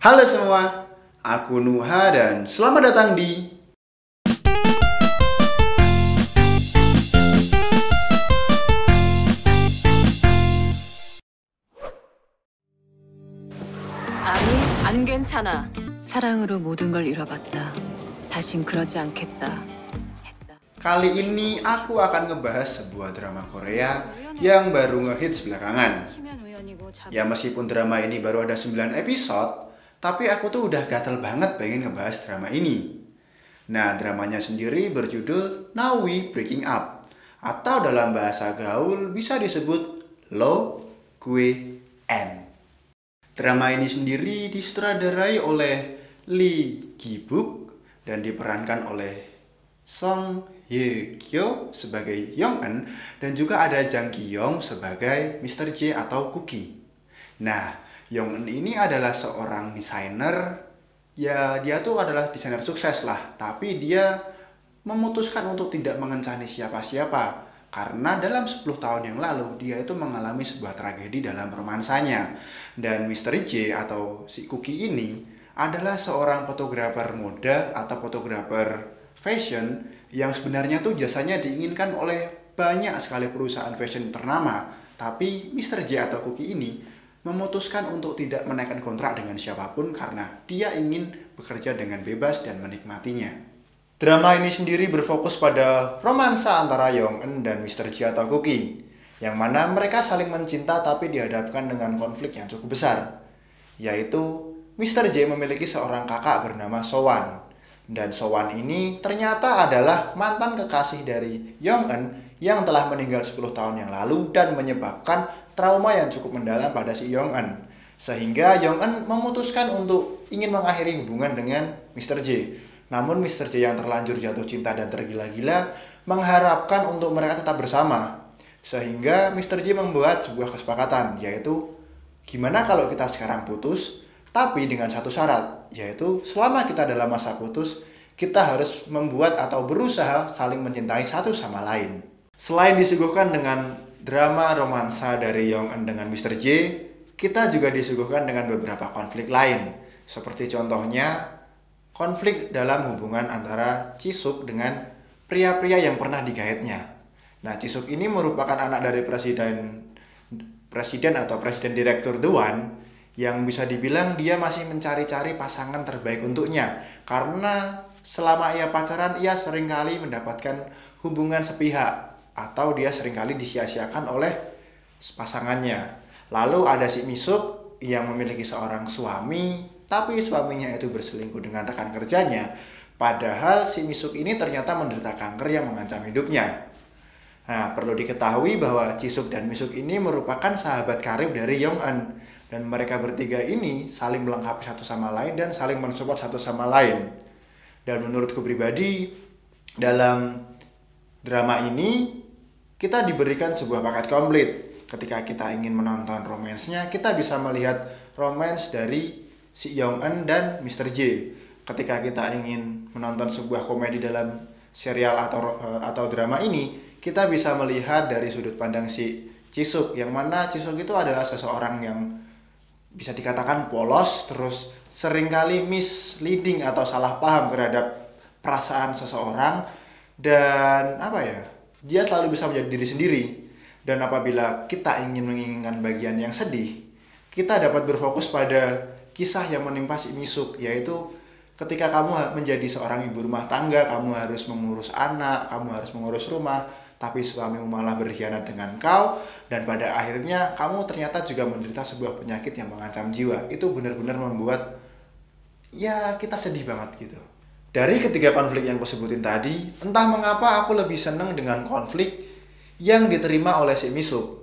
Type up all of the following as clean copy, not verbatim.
Halo semua, aku Nuha dan selamat datang di 아니, 안 괜찮아. 사랑으로 모든 걸 잃어봤다. 다신 그러지 않겠다. 했다. Kali ini aku akan ngebahas sebuah drama Korea yang baru ngehits belakangan. Ya meskipun drama ini baru ada 9 episode, tapi aku tuh udah gatel banget pengen ngebahas drama ini. Nah, dramanya sendiri berjudul Now We Breaking Up, atau dalam bahasa gaul bisa disebut Lo, Gue, En. Drama ini sendiri disutradarai oleh Lee Gi-buk dan diperankan oleh Song Hye Kyo sebagai Yong Eun dan juga ada Jang Ki Yong sebagai Mr. J atau Cookie. Nah, Yong Eun ini adalah seorang desainer. Ya, dia tuh adalah desainer sukses lah, tapi dia memutuskan untuk tidak mengencani siapa-siapa. Karena dalam 10 tahun yang lalu, dia itu mengalami sebuah tragedi dalam romansanya. Dan Mr. J atau si Cookie ini adalah seorang fotografer mode atau fotografer fashion yang sebenarnya tuh jasanya diinginkan oleh banyak sekali perusahaan fashion ternama. Tapi Mr. J atau Cookie ini memutuskan untuk tidak menaikkan kontrak dengan siapapun karena dia ingin bekerja dengan bebas dan menikmatinya. Drama ini sendiri berfokus pada romansa antara Yong Eun dan Mr. J atau Cookie, yang mana mereka saling mencinta tapi dihadapkan dengan konflik yang cukup besar, yaitu Mr. J memiliki seorang kakak bernama Sowan, dan Sowan ini ternyata adalah mantan kekasih dari Yong Eun yang telah meninggal 10 tahun yang lalu dan menyebabkan trauma yang cukup mendalam pada si Yong Eun, sehingga Yong Eun memutuskan untuk ingin mengakhiri hubungan dengan Mr. J. Namun Mr. J yang terlanjur jatuh cinta dan tergila-gila mengharapkan untuk mereka tetap bersama. Sehingga Mr. J membuat sebuah kesepakatan, yaitu gimana kalau kita sekarang putus, tapi dengan satu syarat, yaitu selama kita dalam masa putus, kita harus membuat atau berusaha saling mencintai satu sama lain. Selain disuguhkan dengan drama romansa dari Yong Eun dengan Mr. J, kita juga disuguhkan dengan beberapa konflik lain. Seperti contohnya konflik dalam hubungan antara Jisuk dengan pria-pria yang pernah digaetnya. Nah, Jisuk ini merupakan anak dari presiden atau presiden direktur The One yang bisa dibilang dia masih mencari-cari pasangan terbaik untuknya. Karena selama ia pacaran, ia seringkali mendapatkan hubungan sepihak atau dia seringkali disia-siakan oleh pasangannya. Lalu ada si Misuk yang memiliki seorang suami, tapi suaminya itu berselingkuh dengan rekan kerjanya. Padahal si Misuk ini ternyata menderita kanker yang mengancam hidupnya. Nah, perlu diketahui bahwa Jisuk dan Misuk ini merupakan sahabat karib dari Yong Eun. Dan mereka bertiga ini saling melengkapi satu sama lain dan saling mensupport satu sama lain. Dan menurutku pribadi, dalam drama ini kita diberikan sebuah paket komplit. Ketika kita ingin menonton romansnya, kita bisa melihat romans dari si Yong Eun dan Mr. J. Ketika kita ingin menonton sebuah komedi dalam serial atau drama ini, kita bisa melihat dari sudut pandang si Jisuk, yang mana Jisuk itu adalah seseorang yang bisa dikatakan polos, terus seringkali misleading atau salah paham terhadap perasaan seseorang, dan dia selalu bisa menjadi diri sendiri. Dan apabila kita ingin menginginkan bagian yang sedih, kita dapat berfokus pada kisah yang menimpa si Misuk, yaitu ketika kamu menjadi seorang ibu rumah tangga, kamu harus mengurus anak, kamu harus mengurus rumah, tapi suamimu malah berkhianat dengan kau, dan pada akhirnya kamu ternyata juga menderita sebuah penyakit yang mengancam jiwa. Itu benar-benar membuat kita sedih banget gitu. Dari ketiga konflik yang aku sebutin tadi, entah mengapa aku lebih seneng dengan konflik yang diterima oleh si Misuk.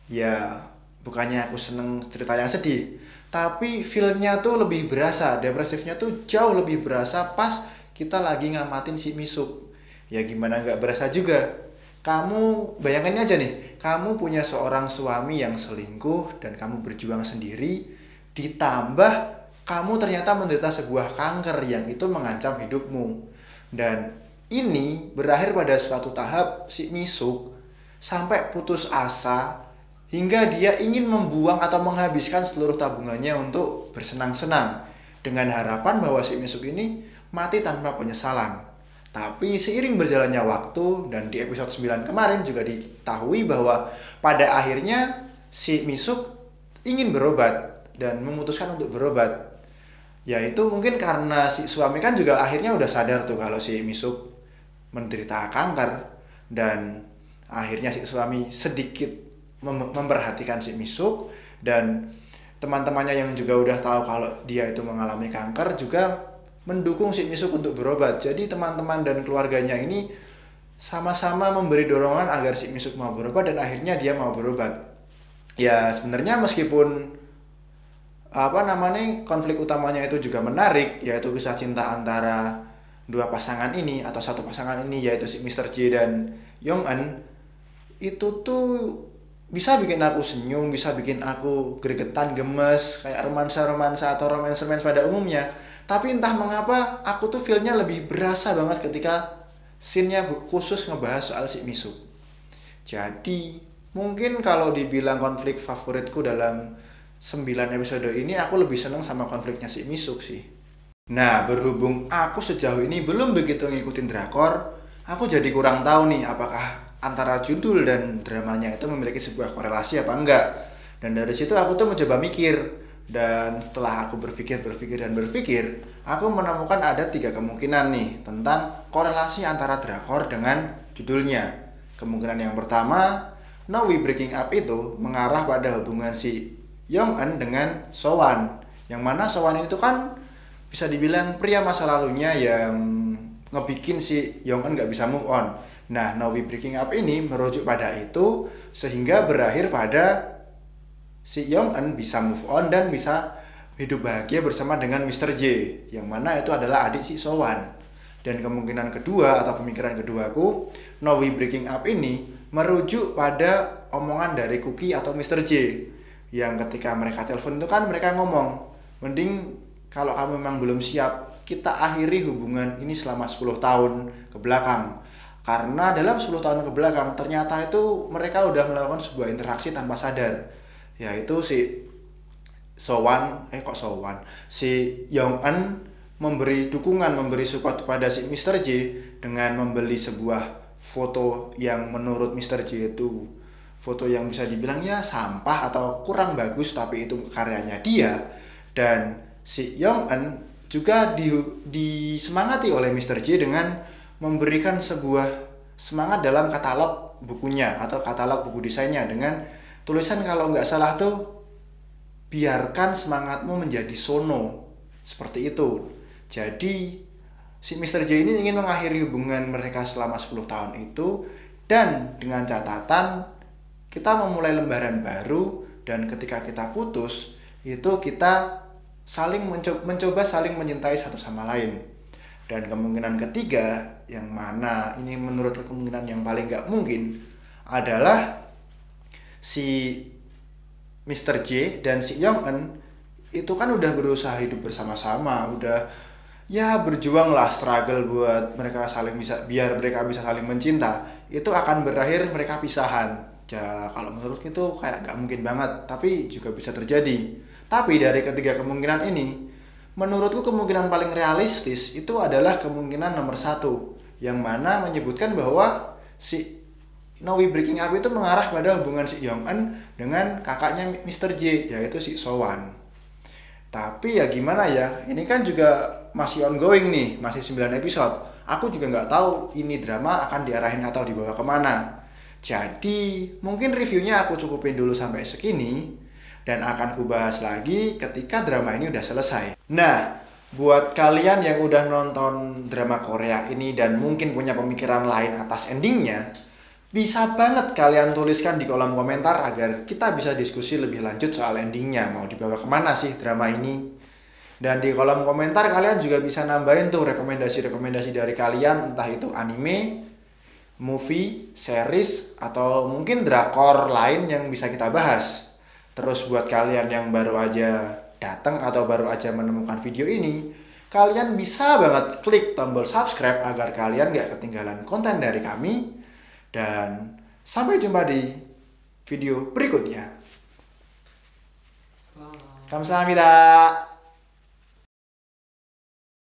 Ya, bukannya aku seneng cerita yang sedih, tapi feel-nya tuh lebih berasa, depresifnya tuh jauh lebih berasa pas kita lagi ngamatin si Misuk. Ya gimana nggak berasa juga. Kamu bayangin aja nih, kamu punya seorang suami yang selingkuh dan kamu berjuang sendiri, ditambah kamu ternyata menderita sebuah kanker yang itu mengancam hidupmu. Dan ini berakhir pada suatu tahap si Misuk sampai putus asa hingga dia ingin membuang atau menghabiskan seluruh tabungannya untuk bersenang-senang dengan harapan bahwa si Misuk ini mati tanpa penyesalan. Tapi seiring berjalannya waktu dan di episode 9 kemarin juga diketahui bahwa pada akhirnya si Misuk ingin berobat dan memutuskan untuk berobat. Yaitu mungkin karena si suami kan juga akhirnya udah sadar tuh kalau si Misuk menderita kanker, dan akhirnya si suami sedikit memperhatikan si Misuk, dan teman-temannya yang juga udah tahu kalau dia itu mengalami kanker juga mendukung si Misuk untuk berobat. Jadi teman-teman dan keluarganya ini sama-sama memberi dorongan agar si Misuk mau berobat dan akhirnya dia mau berobat. Ya sebenarnya meskipun konflik utamanya itu juga menarik, yaitu kisah cinta antara dua pasangan ini atau satu pasangan ini, yaitu si Mr. J dan Yong Eun, itu tuh bisa bikin aku senyum, bisa bikin aku gregetan, gemes, kayak romansa-romansa atau romance-romance pada umumnya. Tapi entah mengapa aku tuh feel-nya lebih berasa banget ketika scene-nya khusus ngebahas soal si Misuk. Jadi mungkin kalau dibilang konflik favoritku dalam 9 episode ini, aku lebih seneng sama konfliknya si Misuk sih. Nah, berhubung aku sejauh ini belum begitu ngikutin drakor, aku jadi kurang tahu nih apakah antara judul dan dramanya itu memiliki sebuah korelasi apa enggak. Dan dari situ aku tuh mencoba mikir, dan setelah aku berpikir, aku menemukan ada 3 kemungkinan nih tentang korelasi antara drakor dengan judulnya. Kemungkinan yang pertama, Now We Breaking Up itu mengarah pada hubungan si Yong Eun dengan Sowan, yang mana Sowan itu kan bisa dibilang pria masa lalunya yang ngebikin si Yong Eun gak bisa move on. Nah, Now We Breaking Up ini merujuk pada itu sehingga berakhir pada si Yong Eun bisa move on dan bisa hidup bahagia bersama dengan Mr. J, yang mana itu adalah adik si Sowan. Dan kemungkinan kedua atau pemikiran keduaku, Now We Breaking Up ini merujuk pada omongan dari Cookie atau Mr. J, yang ketika mereka telepon itu kan mereka ngomong, mending kalau kamu memang belum siap, kita akhiri hubungan ini selama 10 tahun ke belakang. Karena dalam 10 tahun ke belakang ternyata itu mereka udah melakukan sebuah interaksi tanpa sadar, yaitu si si Yong Eun memberi dukungan, memberi support kepada si Mr. J dengan membeli sebuah foto yang menurut Mr. J itu foto yang bisa dibilang ya sampah atau kurang bagus, tapi itu karyanya dia. Dan si Yong Eun juga disemangati oleh Mr. J dengan memberikan sebuah semangat dalam katalog bukunya atau katalog buku desainnya dengan tulisan kalau nggak salah tuh, biarkan semangatmu menjadi sono, seperti itu. Jadi si Mr. J ini ingin mengakhiri hubungan mereka selama 10 tahun itu, dan dengan catatan kita memulai lembaran baru, dan ketika kita putus itu kita saling mencoba saling mencintai satu sama lain. Dan kemungkinan ketiga, yang mana ini menurut kemungkinan yang paling nggak mungkin, adalah si Mr. J dan si Yong Eun itu kan udah berusaha hidup bersama-sama, udah ya berjuang lah, struggle buat mereka saling bisa, biar mereka bisa saling mencinta. Itu akan berakhir mereka pisahan. Ya kalau menurutku itu kayak nggak mungkin banget, tapi juga bisa terjadi. Tapi dari ketiga kemungkinan ini, menurutku kemungkinan paling realistis itu adalah kemungkinan nomor 1, yang mana menyebutkan bahwa si Now We Breaking Up itu mengarah pada hubungan si Yong Eun dengan kakaknya Mr. J, yaitu si Sowan. Tapi ya gimana ya, ini kan juga masih ongoing nih, masih 9 episode. Aku juga nggak tahu ini drama akan diarahin atau dibawa kemana. Jadi mungkin reviewnya aku cukupin dulu sampai segini, dan akan kubahas lagi ketika drama ini udah selesai. Nah, buat kalian yang udah nonton drama Korea ini dan mungkin punya pemikiran lain atas endingnya, bisa banget kalian tuliskan di kolom komentar agar kita bisa diskusi lebih lanjut soal endingnya, mau dibawa kemana sih drama ini. Dan di kolom komentar kalian juga bisa nambahin tuh rekomendasi-rekomendasi dari kalian, entah itu anime, movie, series, atau mungkin drakor lain yang bisa kita bahas. Terus buat kalian yang baru aja datang atau baru aja menemukan video ini, kalian bisa banget klik tombol subscribe agar kalian gak ketinggalan konten dari kami. Dan sampai jumpa di video berikutnya. Kamsahamnida.